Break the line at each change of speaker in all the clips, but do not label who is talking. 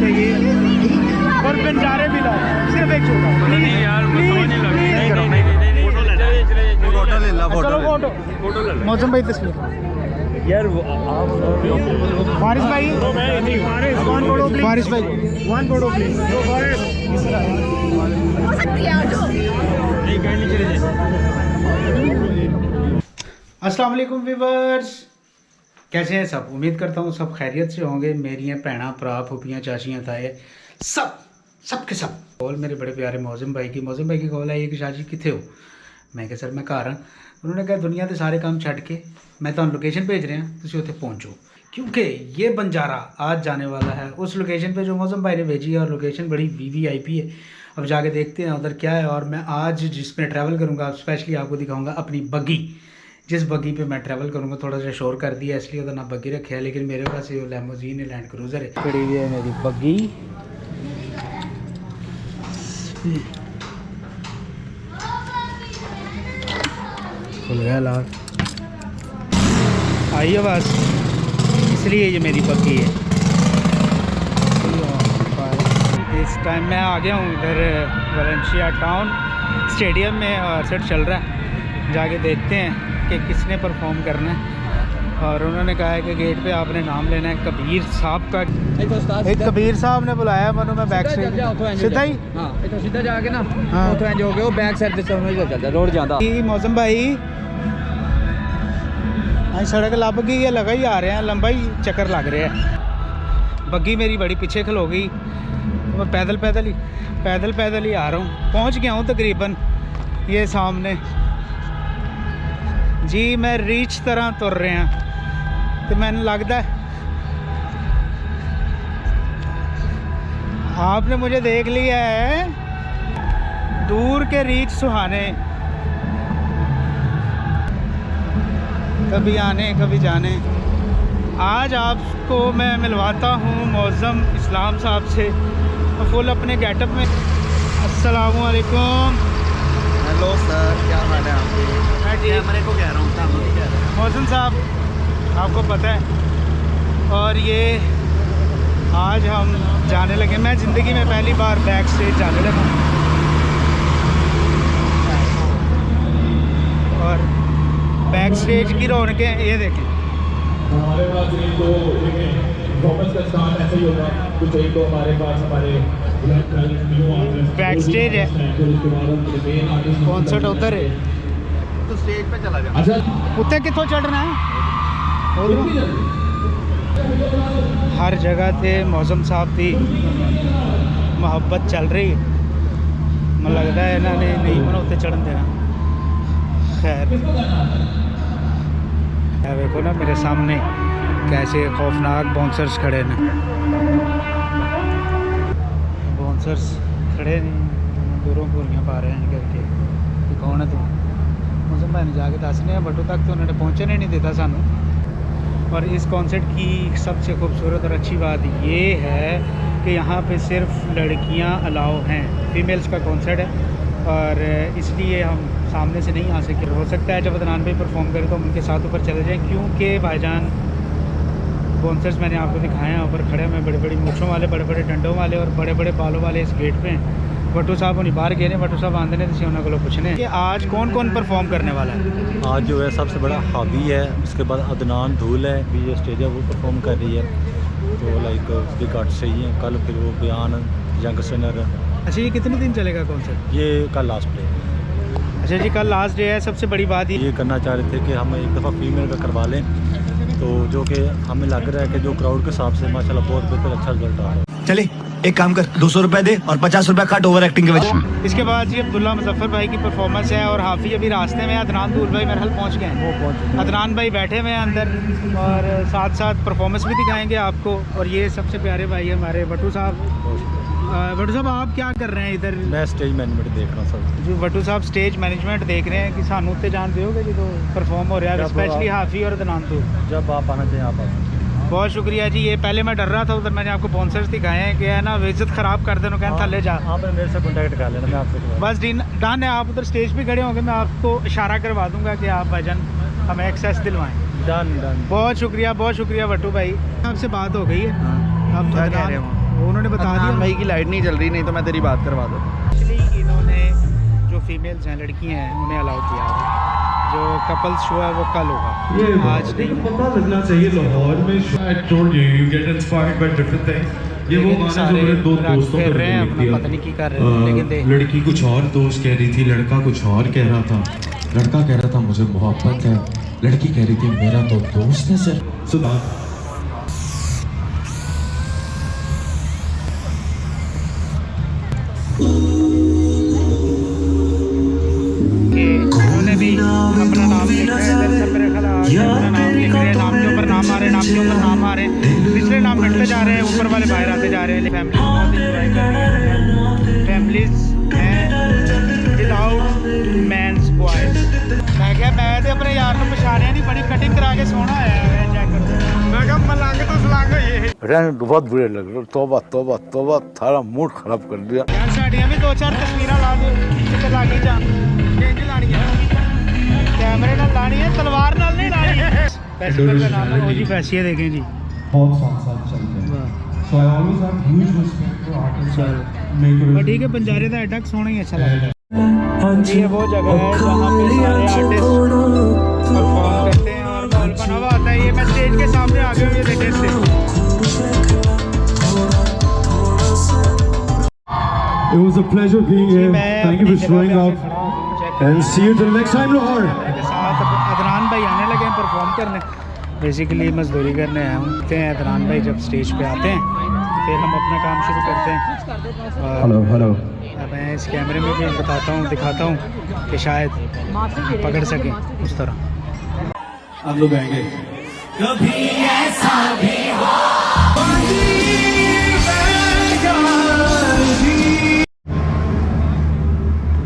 चाहिए और बंजारे भी लाओ, सिर्फ एक छोटा।
नहीं यार मुझे समझ नहीं लग रही।
फोटो ले ला,
चलो फोटो। मौसम भाई तस्वीर
यार
फारिस भाई, वन फोटो प्लीज। फारिस भाई वन फोटो प्लीज। अस्सलाम वालेकुम व्यूअर्स, कैसे हैं सब? उम्मीद करता हूँ सब खैरियत से होंगे। मेरी भैन भरा फूफियाँ चाचियाँ ताए सब के सब। कॉल मेरे बड़े प्यारे मौसम भाई की कॉल आई कि शाह जी कितने हो? मैं कहा सर मैं घर हाँ। उन्होंने कहा दुनिया के सारे काम छड़ के मैं तो लोकेशन भेज रहा, तुम उत्थे पहुँचो, क्योंकि ये बंजारा आज जाने वाला है उस लोकेशन पे जो मौसम भाई ने भेजी है। और लोकेशन बड़ी VVIP है। अब जाके देखते हैं उधर क्या है। और मैं आज जिसमें ट्रैवल करूँगा स्पेशली आपको दिखाऊँगा अपनी बग्गी। जिस बग्गी पे मैं ट्रैवल करूँगा, थोड़ा सा शोर कर दिया इसलिए उधर ना बग्गी रखे है, लेकिन मेरे पास ये लैम्बोर्गिनी है, लैंड क्रूज़र है। खड़ी हुई है मेरी बग्गी। खुल गया लाल, आई आवाज़, इसलिए ये मेरी बग्गी है। इस टाइम मैं आ गया हूँ इधर वलेंशिया टाउन स्टेडियम में और सेट चल रहा है। जाके देखते हैं कि किसने परफॉर्म करना है। और उन्होंने कहा है कि गेट पे आपने नाम लेना है कबीर साहब का। एक कबीर साहब ने बुलाया मनु मैं बैक से सीधा ही
सीधा जाके ना
हाँ
जो हो गया वो बैक साइड से चलता रोड जाता।
मौसम भाई अं सड़क लभ गई है, लगा ही आ रहे हैं, लंबा ही चक्कर लग रहा है। बग्गी मेरी बड़ी पीछे खलो गई, मैं पैदल ही आ रहा हूँ। पहुँच गया हूँ तकरीबन ये सामने जी। मैं रीच तरह तुर रहे हैं तो मैंने लगता है आपने मुझे देख लिया है। दूर के रीच सुहाने, कभी आने कभी जाने। आज आपको मैं मिलवाता हूँ मौज़म इस्लाम साहब से फुल अपने गेटअप में। अस्सलामु अलैकुम।
हेलो सर, क्या हाल है आपके?
मैं ठीक,
मेरे को कह रहा हूँ
मौज़म साहब आपको पता है। और ये आज हम जाने लगे, मैं ज़िंदगी में पहली बार बैक स्टेज जाने लगा। और बैक स्टेज की रौनकें ये देखें।
हमारे पास एक तो कॉमर्स का स्टार्ट ऐसे ही होगा, कुछ एक तो हमारे पास हमारे
बैक स्टेज है, कॉन्सर्ट उधर है,
तो स्टेज पे चला जा।
अच्छा
उत्ते कितों चढ़ना है? हर जगह थे मौसम साहब की मोहब्बत चल रही है। मैं लगता है इन्होंने नहीं मना उत्ते चढ़न देना। खैर देखो ना मेरे सामने कैसे खौफनाक बाउंसर्स खड़े हैं। बाउंसर्स खड़े नहीं, दूरों गोलियाँ पा रहे हैं करके कि कौन है तुम? मौसम भाई ने जाके दसने बटू तक तो उन्होंने पहुँचने नहीं देता सानू। और इस कॉन्सर्ट की सबसे खूबसूरत और अच्छी बात ये है कि यहाँ पे सिर्फ लड़कियाँ अलाउ हैं, फीमेल्स का कॉन्सर्ट है। और इसलिए हम सामने से नहीं आ सके। हो सकता है जब अदनान भाई परफॉर्म करें तो हम उनके साथ ऊपर चले जाएँ, क्योंकि भाईजान कॉन्सर्ट्स मैंने आपको दिखाए हैं ऊपर खड़े हुए, बड़े बड़ी मूँछों वाले, बड़े बड़े डंडों वाले और बड़े बड़े बालों वाले इस गेट पे हैं। भट्टू साहब उन्हीं बाहर गए हैं, भट्टू साहब आंदे ने तो उन्होंने को पूछने कि आज कौन कौन परफॉर्म करने वाला है।
आज जो है सबसे बड़ा हावी है, उसके बाद अदनान धूल है भी जो स्टेज है वो परफॉर्म कर रही है, तो लाइक उसकी काट सही है। कल फिर वो बयान यंग सिंगर।
अच्छा ये कितने दिन चलेगा कॉन्सर्ट?
ये कल लास्ट डे।
अच्छा जी कल लास्ट डे है। सबसे बड़ी बात
ये करना चाह रहे थे कि हम एक दफ़ा फीमेल का करवा लें, तो जो कि हमें लग रहा है कि जो क्राउड के हिसाब से माशाल्लाह बहुत बेहतर अच्छा रिजल्ट आ रहा है।
चले एक काम कर, 200 रुपए दे और 50 रुपए काट ओवर एक्टिंग के वजह।
इसके बाद जी अब्दुल्ला मुजफ्फर भाई की परफॉर्मेंस है और हाफी अभी रास्ते में। अदनान दूल भाई मेरे हाल पहुँच गए हैं। अदनान भाई बैठे हुए हैं अंदर और साथ साथ परफॉर्मेंस भी दिखाएंगे आपको। और ये सबसे प्यारे भाई हमारे भट्टू साहब। भट्टू साहब आप क्या कर रहे हैं इधर?
मैं स्टेज मैनेजमेंट देख रहा हूँ सर।
जो भट्टू साहब स्टेज मैनेजमेंट देख रहे हैं कि सानू उत्ते जान दोगे जो परफॉर्म हो रहा है, स्पेशली हाफी और अदनान दूल।
जब आप आना चाहिए आप आना।
बहुत शुक्रिया जी। ये पहले मैं डर रहा था, उधर मैंने आपको बाउंसर्स दिखाए हैं कि है ना इज्जत ख़राब कर देना, कहना थले जा।
आप मेरे से कॉन्टैक्ट कर लेना, मैं आपसे
बस डन है। आप उधर स्टेज पे खड़े होंगे, मैं आपको इशारा करवा दूंगा कि आप भाईजान हमें एक्सेस दिलवाएं।
डन।
बहुत शुक्रिया भट्टू भाई। आपसे बात हो गई है।
क्या कह रहे हो?
वो उन्होंने बता दिया
भाई की लाइट नहीं चल रही, नहीं तो मैं तेरी बात करवा दूँ।
एक्चुअली इन्होंने जो फीमेल्स हैं, लड़कियां हैं, उन्हें अलाउ किया है। जो कपल्स शो है वो कल होगा, आज नहीं।
पता लगना चाहिए लाहौर में I told you get inspired by different things. ये वो गाना जो मेरे दो दोस्तों
कर
को
रहे हैं,
लिख दिया।
पता नहीं की कर रहे हैं, लेकिन देख
लड़की कुछ और दोस्त कह रही थी, लड़का कुछ और कह रहा था। लड़का कह रहा था मुझे मोहब्बत है, लड़की कह रही थी मेरा तो दोस्त है सर। सुना
कि उन्होंने भी अपना नाम लिखा है। दरअसल मेरे ख्याल आज अपना नाम लिख रहे हैं, नाम के ऊपर नाम आ रहे हैं, नाम के ऊपर नाम आ रहे हैं, पिछले नाम मिटते जा रहे हैं, ऊपर वाले बाहर आते जा रहे हैं। फैमिली बहुत इंजॉय कर रही है, फैमिलीज हैं विदाउट मैंस बॉयज। मैं क्या, मैं तो अपने यार को पछाड़िया नहीं, बड़ी कटिंग करा के सोना आया जैकेट। मैं क्या मलंग तो सलंग ये
बहुत बुरे लग रहे। तोबा तोबा तोबा, सारा मूड खराब कर दिया
यार। साड़ियाँ भी 2-4 तस्वीरें ला दो, कितने लागी जा चेंज लानी है, कैमरे नाल लानी है, तलवार नाल नहीं लानी है। फेस्टिवल का नाम है वो जी, फैसिया देखें जी,
बहुत साथ चलते हैं। So I always have huge respect to artist.
पर ठीक है, बंजारे का अटैक सोना ही अच्छा लगता है। ये वो जगह है जहाँ पे सारे आर्टिस्ट परफॉर्म करते हैं और माहौल बना हुआ आता है। ये मैं स्टेज के सामने आ गया हूँ, ये देखें से।
It was a pleasure being here. Thank you for showing up. And see you till next time, Lahore.
के साथ अदनान भाई आने लगे हैं परफॉर्म करने, बेसिकली मजदूरी करने आए होते हैं। अदनान भाई जब स्टेज पे आते हैं फिर हम अपना काम शुरू करते हैं।
Hello, hello.
मैं इस कैमरे में भी बताता हूँ, दिखाता हूँ कि शायद पकड़ सकें उस तरह।
आप लोग आएंगे।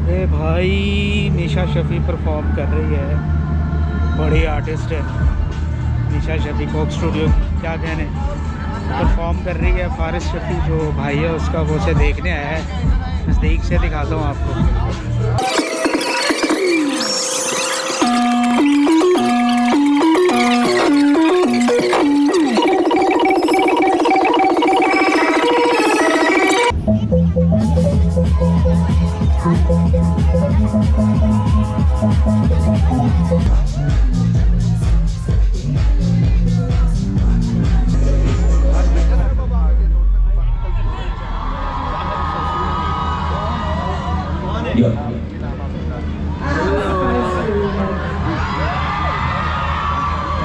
अरे भाई, मीशा शफी परफॉर्म कर रही है, बड़ी आर्टिस्ट है मीशा शफी। कोक स्टूडियो क्या कहने, परफॉर्म कर रही है। फारिस शफी जो भाई है उसका, वो उसे देखने आया है। नज़दीक से दिखाता हूँ आपको।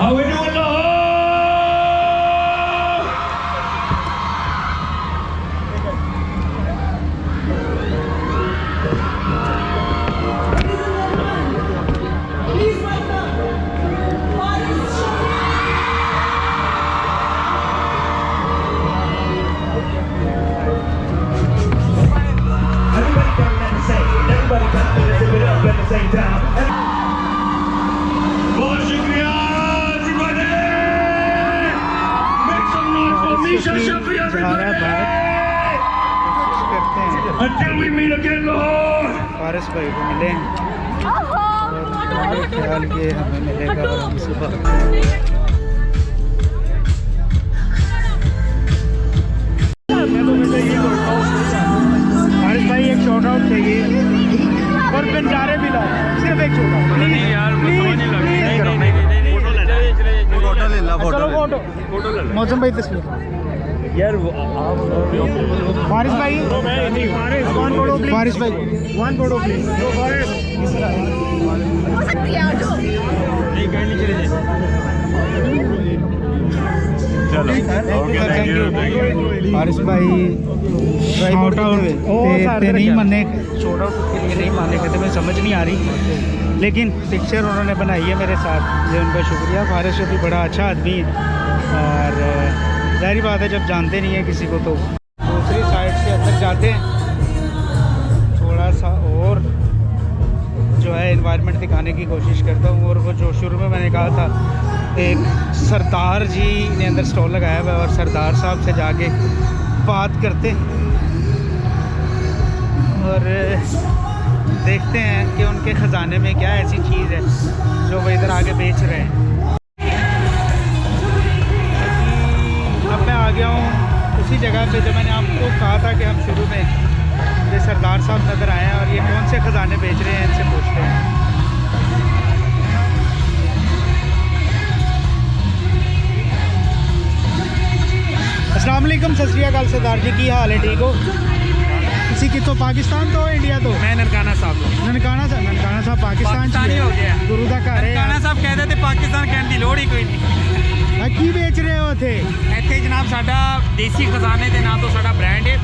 How we doing, Lahore? Until we meet again, Lord.
Faris भाई को मिले हैं और मेरे ख्याल के हमें मिलेगा और हम सुबह। फारिस भाई एक शॉर्ट आउट चाहिए और बंजारे भी लाओ, सिर्फ एक शॉर्ट आउट प्लीज।
यार मुझे समझ नहीं लग रही।
फोटो ले ला,
चलो फोटो,
फोटो ले लो
मौसम भाई तस्वीर।
यार। वो आप
फारिस भाई, वन फोटो प्लीज। फारिस भाई, वन फोटो प्लीज।
हो सकती है जो
नहीं कहीं चले जाए। चलो
थैंक यू फारिस भाई। शॉर्ट आउट ते नहीं माने, शॉर्ट आउट के लिए नहीं माने कहते, मैं समझ नहीं आ रही, लेकिन पिक्चर उन्होंने बनाई है मेरे साथ, ये उनका शुक्रिया। फारिस शफी बड़ा अच्छा आदमी है और ज़ाहिर बात है जब जानते नहीं है किसी को तो दूसरी साइड से अंदर जाते हैं, थोड़ा सा और जो है एनवायरनमेंट दिखाने की कोशिश करता हूँ। और वो जो शुरू में मैंने कहा था, एक सरदार जी ने अंदर स्टॉल लगाया हुआ है और सरदार साहब से जाके बात करते हैं और देखते हैं कि उनके ख़जाने में क्या ऐसी चीज़ है जो वो इधर आगे बेच रहे हैं। अब मैं आ गया हूँ उसी जगह पे जो मैंने आपको कहा था कि हम शुरू में ये सरदार साहब नज़र आए हैं और ये कौन से ख़जाने बेच रहे हैं, इनसे पूछते हैं। अस्सलाम वालेकुम, सत श्री अकाल सरदार जी, की हाल है? ठीक हो? किसी की तो पाकिस्तान तो इंडिया तो
मैं ननकाना साहब
ननकाना साहब पाकिस्तान
पाकिस्तानी हो गया।
गुरु का घर है।
ननकाना साहब कहते थे पाकिस्तान कहने की लोड़ ही कोई नहीं।
की बेच रहे हो थे
ਇੱਥੇ ਜਨਾਬ ਸਾਡਾ ਦੇਸੀ ਖਜ਼ਾਨੇ ਦੇ ਨਾਂ ਤੋਂ ਸਾਡਾ ਬ੍ਰਾਂਡ ਹੈ,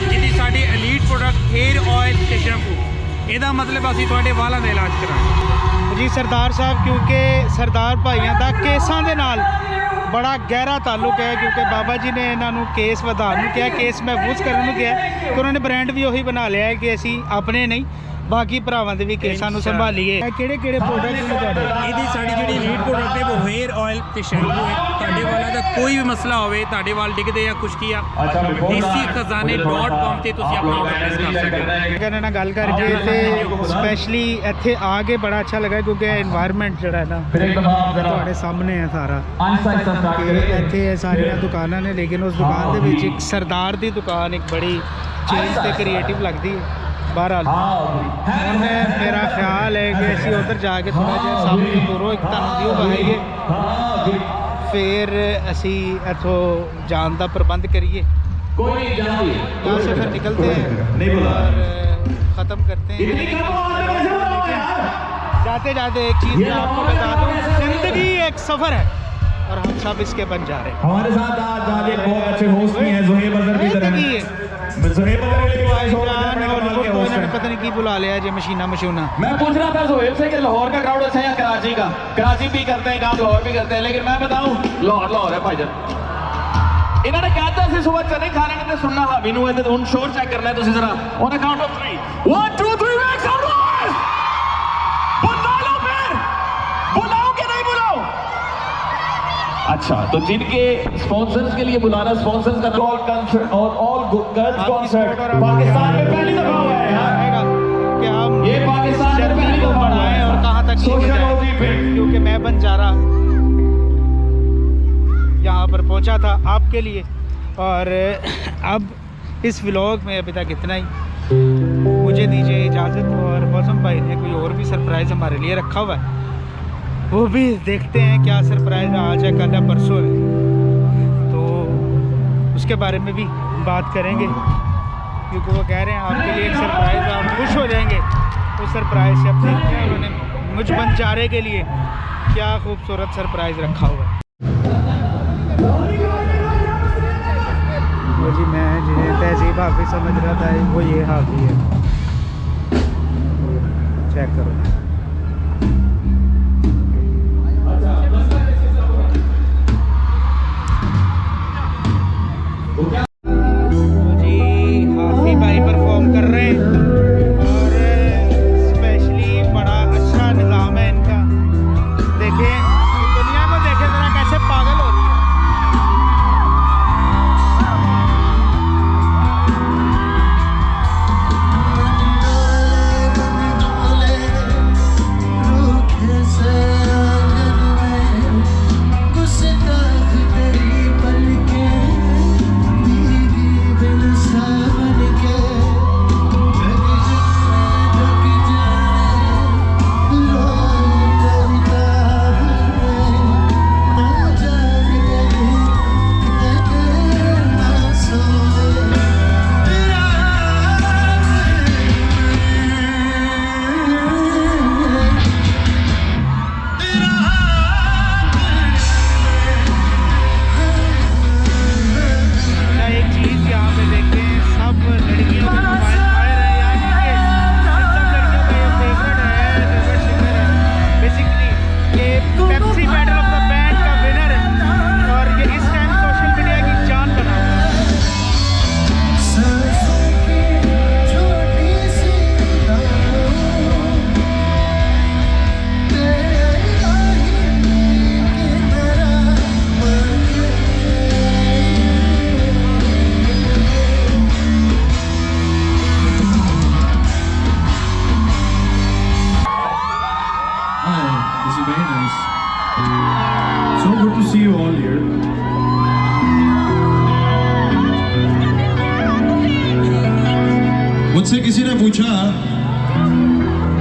ਜਿਹਦੀ ਸਾਡੀ ਐਲੀਟ ਪ੍ਰੋਡਕਟ ਹੇਅਰ ਆਇਲ ਤੇ ਸ਼ੈਂਪੂ। ਇਹਦਾ ਮਤਲਬ ਅਸੀਂ ਤੁਹਾਡੇ ਵਾਲਾਂ ਦਾ ਇਲਾਜ ਕਰਾਂਗੇ
ਜੀ ਸਰਦਾਰ ਸਾਹਿਬ, ਕਿਉਂਕਿ ਸਰਦਾਰ ਭਾਈਆਂ ਦਾ ਕੇਸਾਂ ਦੇ ਨਾਲ ਬੜਾ ਗਹਿਰਾ ਤਾਲੁਕ ਹੈ, ਕਿਉਂਕਿ ਬਾਬਾ ਜੀ ਨੇ ਇਹਨਾਂ ਨੂੰ ਕੇਸ ਵਧਾਉਣ ਨੂੰ ਕਿਹਾ, ਕੇਸ ਮਹਿਫੂਜ਼ ਕਰਨ ਨੂੰ ਕਿਹਾ, ਤੇ ਉਹਨਾਂ ਨੇ ਬ੍ਰਾਂਡ ਵੀ ਉਹੀ ਬਣਾ ਲਿਆ ਹੈ ਕਿ ਅਸੀਂ ਆਪਣੇ ਨਹੀਂ ਬਾਕੀ ਭਰਾਵਾਂ ਦੇ ਵੀ ਕੇਸਾਂ ਨੂੰ ਸੰਭਾਲੀਏ। ਇਹ ਕਿਹੜੇ ਪ੍ਰੋਡਕਟ ਨੇ ਤੁਹਾਡੇ?
ਇਹਦੀ ਸਾਡੀ ਜਿਹੜੀ ਐਲੀਟ ਪ੍ਰੋਡਕਟ ਹੈ ਉਹ ਹੇਅਰ ਆਇਲ ਤੇ ਸ਼ੈਂਪੂ ਹੈ। ਤੁਹਾਡੇ ਵਾਲਾਂ ਦਾ ਕੋਈ ਵੀ ਮਸਲਾ ਹੋਵੇ, ਤੁਹਾਡੇ ਵਾਲ ਡਿੱਗਦੇ ਜਾਂ ਖੁਸ਼ਕੀ ਆ, deesikhazane.com ਤੇ ਤੁਸੀਂ ਆਪਣਾ ਆਰਡਰ ਪਲੇਸ ਕਰ ਸਕਦੇ ਹੋ।
ਇਹਨਾਂ ਨਾਲ ਗੱਲ ਕਰਕੇ ਤੇ ਸਪੈਸ਼ਲੀ ਇੱਥੇ ਆ ਕੇ ਬੜਾ ਅੱਛਾ ਲੱਗਾ, ਕਿਉਂਕਿ এনवायरमेंट ਜਿਹੜਾ ਹੈ ਨਾ ਤੁਹਾਡੇ ਸਾਹਮਣੇ ਹੈ ਸਾਰਾ, ਕਿ ਇੱਥੇ ਇਹ ਸਾਰੀਆਂ ਦੁਕਾਨਾਂ ਨੇ, ਲੇਕਿਨ ਉਸ ਦੁਕਾਨ ਦੇ ਵਿੱਚ ਇੱਕ ਸਰਦਾਰ ਦੀ ਦੁਕਾਨ ਇੱਕ ਬੜੀ ਚੇਂਜ ਤੇ ਕ੍ਰੀਏਟਿਵ ਲੱਗਦੀ ਹੈ। बहरहाल ਹੁਣ ਮੇਰਾ ਖਿਆਲ ਹੈ ਕਿ ਅਸੀਂ ਉੱਧਰ ਜਾ ਕੇ ਥੋੜ੍ਹਾ ਜਿਹਾ ਸਾਹਮਣੇ ਦੂਰੋਂ ਇੱਕ ਤੁਹਾਨੂੰ ਵਿਊ ਵਿਖਾਈਏ, ਫਿਰ ਅਸੀਂ ਇੱਥੋਂ ਜਾਣ ਦਾ ਪ੍ਰਬੰਧ ਕਰੀਏ। यहाँ से फिर निकलते हैं और ख़त्म करते हैं। जाते जाते एक चीज़ मैं आपको बता दूँ, ज़िंदगी एक सफ़र है और हम सब इसके बन जा रहे हैं।
हमारे साथ आज एक बहुत अच्छे होस्ट भी हैं, ज़ुहैब अज़हर की तरह। ज़ुहैब अज़हर के लिए
इन्होंने पता नहीं की बुला लिया जी, मशीना।
मैं पूछ रहा था ज़ुहैब से कि लाहौर का क्राउड अच्छा है या कराची का? कराची भी करते हैं काम, लाहौर भी करते हैं, लेकिन मैं बताऊँ लाहौर है भाईजान। इन्होंने कहता है सुबह चने खा रहे थे, सुनना हावी नूं है, हुण शोर चेक करना है तुसीं जरा on a count of 3 1 2 3 make some noise. बुला लो, फिर बुलाओ कि नहीं बुलाओ? अच्छा, तो जिनके स्पॉन्सर्स के लिए बुलाना, स्पॉन्सर्स का ऑल कंसर्ट और ऑल गर्ल्स कॉन्सर्ट पाकिस्तान में पहली दफा हुआ है यार,
कि हम
ये पाकिस्तान में पहली दफा
बढ़ाएं और कहाँ तक लेके जाएं, क्योंकि मैं बंजारा यहाँ पर पहुँचा था आपके लिए। और अब इस व्लॉग में अभी तक इतना ही, मुझे दीजिए इजाज़त। और मौसम भाई ने कोई और भी सरप्राइज़ हमारे लिए रखा हुआ है, वो भी देखते हैं क्या सरप्राइज़ आज है, कल है, परसों है, तो उसके बारे में भी बात करेंगे, क्योंकि वो कह रहे हैं आपके लिए एक सरप्राइज़ है, आप खुश हो जाएंगे उस सरप्राइज़ से। अब देखते हैं उन्होंने मुझ बंजारे के लिए क्या खूबसूरत सरप्राइज़ रखा हुआ है। वो जी मैं जिन्हें तहजीब हाफी समझ रहा था, वो ये हाफी है, चेक करो। जी हाफी भाई परफॉर्म कर रहे हैं और स्पेशली बड़ा अच्छा निज़ाम है इनका। देखें दुनिया में, देखें ज़रा कैसे पागल हो रही है।
मुझसे किसी ने पूछा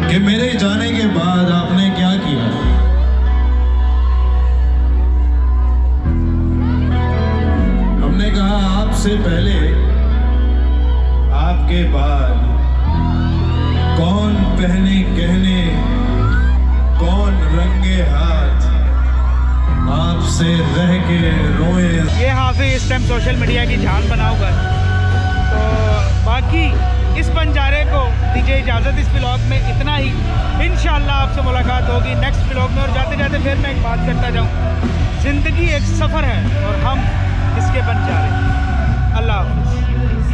कि मेरे जाने के बाद आपने क्या किया। हमने कहा आपसे पहले आपके बाद कौन पहने कहने कौन रंगे हाथ आपसे रह के रोए।
ये हाफिज इस टाइम सोशल मीडिया की जान बनाओगा। तो बाकी इस बंजारे को दीजिए इजाज़त इस व्लॉग में इतना ही। इंशाल्लाह आपसे मुलाकात होगी नेक्स्ट व्लॉग में। और जाते जाते फिर मैं एक बात करता जाऊँ, ज़िंदगी एक सफ़र है और हम इसके बंजारे। अल्लाह हाफिज़।